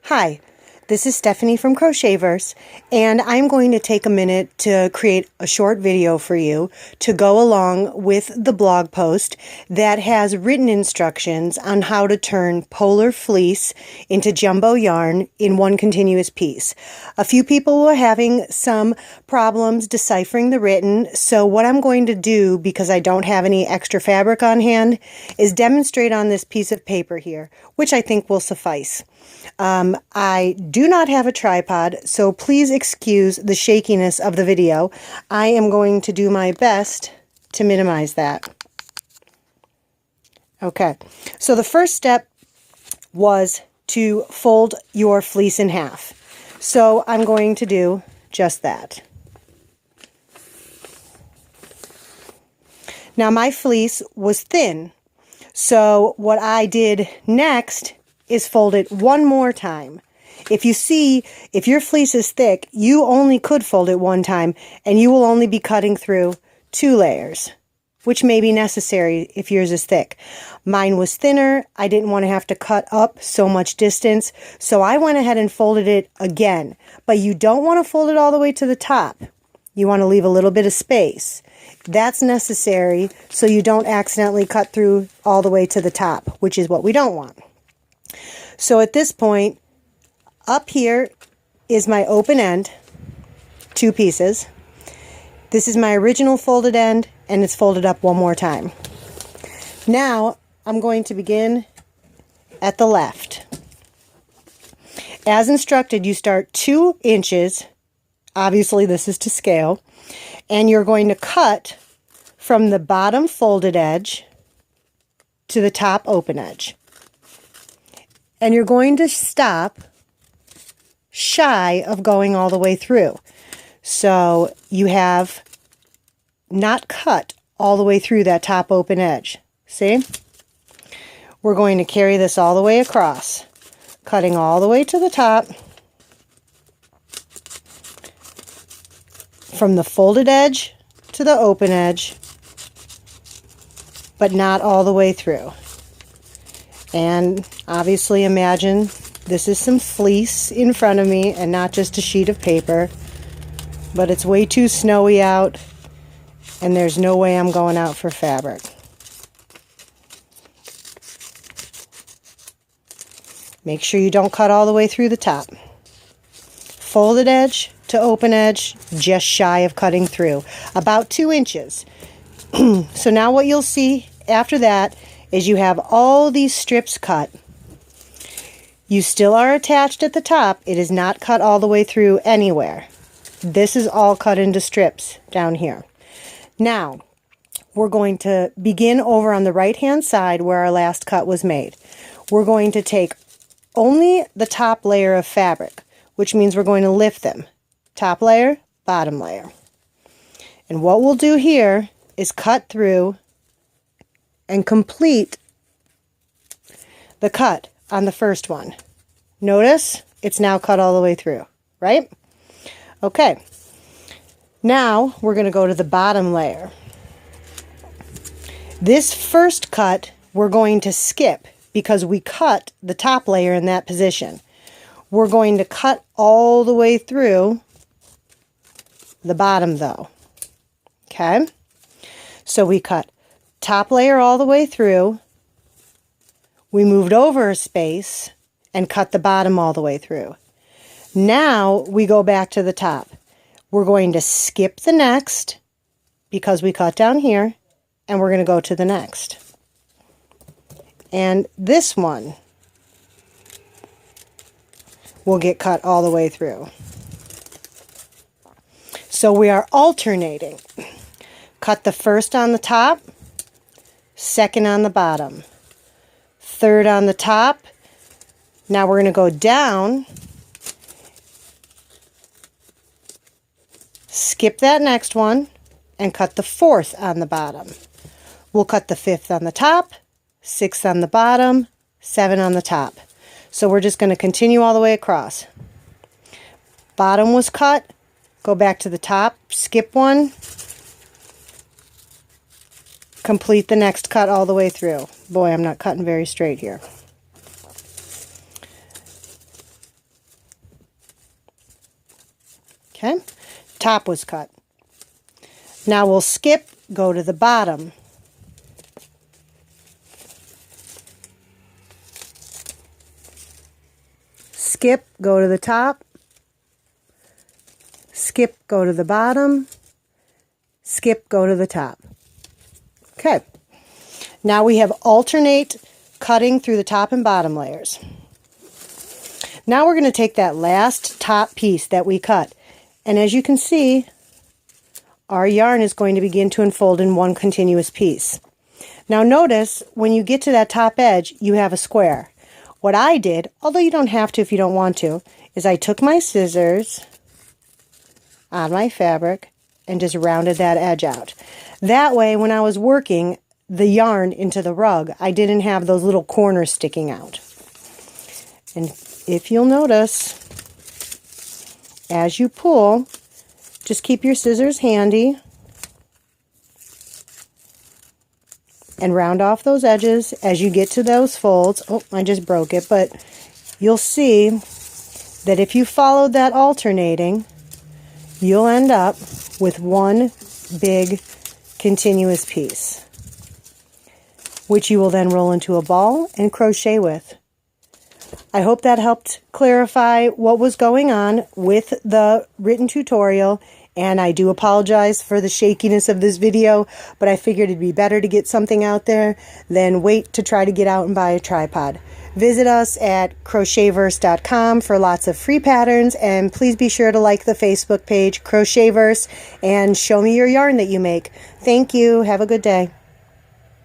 Hi, this is Stephanie from Crochetverse, and I'm going to take a minute to create a short video for you to go along with the blog post that has written instructions on how to turn polar fleece into jumbo yarn in one continuous piece. A few people were having some problems deciphering the written, so what I'm going to do, because I don't have any extra fabric on hand, is demonstrate on this piece of paper here, which I think will suffice. I do not have a tripod, so please excuse the shakiness of the video. I am going to do my best to minimize that. Okay, so the first step was to fold your fleece in half. So I'm going to do just that. Now my fleece was thin, so what I did next is fold it one more time. If your fleece is thick, you only could fold it one time, and you will only be cutting through 2 layers, which may be necessary if yours is thick. Mine was thinner. I didn't want to have to cut up so much distance, so I went ahead and folded it again. But you don't want to fold it all the way to the top. You want to leave a little bit of space. That's necessary so you don't accidentally cut through all the way to the top, which is what we don't want. So at this point, up here is my open end, 2 pieces. This is my original folded end, and it's folded up one more time. Now, I'm going to begin at the left. As instructed, you start 2 inches. Obviously, this is to scale. And you're going to cut from the bottom folded edge to the top open edge. And you're going to stop shy of going all the way through. So you have not cut all the way through that top open edge. See? We're going to carry this all the way across, cutting all the way to the top, from the folded edge to the open edge, but not all the way through. And obviously imagine this is some fleece in front of me and not just a sheet of paper, but it's way too snowy out and there's no way I'm going out for fabric. Make sure you don't cut all the way through the top. Folded edge to open edge, just shy of cutting through, about 2 inches. So now what you'll see after that is you have all these strips cut. You still are attached at the top. It is not cut all the way through anywhere. This is all cut into strips down here. Now, we're going to begin over on the right-hand side where our last cut was made. We're going to take only the top layer of fabric, which means we're going to lift them. Top layer, bottom layer. And what we'll do here is cut through and complete the cut on the first one. Notice it's now cut all the way through, right? Okay. Now we're going to go to the bottom layer. This first cut we're going to skip because we cut the top layer in that position. We're going to cut all the way through the bottom though. Okay? So we cut top layer all the way through. We moved over a space and cut the bottom all the way through. Now we go back to the top. We're going to skip the next because we cut down here, and we're going to go to the next. And this one will get cut all the way through. So we are alternating. Cut the first on the top, second on the bottom, third on the top. Now we're going to go down, skip that next one, and cut the fourth on the bottom. We'll cut the fifth on the top, sixth on the bottom, 7 on the top. So we're just going to continue all the way across. Bottom was cut, go back to the top, skip one, complete the next cut all the way through. Boy, I'm not cutting very straight here. Okay, top was cut. Now we'll skip, go to the bottom. Skip, go to the top. Skip, go to the bottom. Skip, go to the top. Okay. Now we have alternate cutting through the top and bottom layers. Now we're going to take that last top piece that we cut, and as you can see, our yarn is going to begin to unfold in one continuous piece. Now notice when you get to that top edge, you have a square. What I did, although you don't have to if you don't want to, is I took my scissors on my fabric and just rounded that edge out. That way, when I was working the yarn into the rug, I didn't have those little corners sticking out. And if you'll notice, as you pull, just keep your scissors handy and round off those edges as you get to those folds. Oh, I just broke it, but you'll see that if you followed that alternating, you'll end up with one big continuous piece, which you will then roll into a ball and crochet with. I hope that helped clarify what was going on with the written tutorial, and I do apologize for the shakiness of this video, but I figured it'd be better to get something out there than wait to try to get out and buy a tripod. Visit us at crochetverse.com for lots of free patterns, and please be sure to like the Facebook page, Crochetverse, and show me your yarn that you make. Thank you. Have a good day.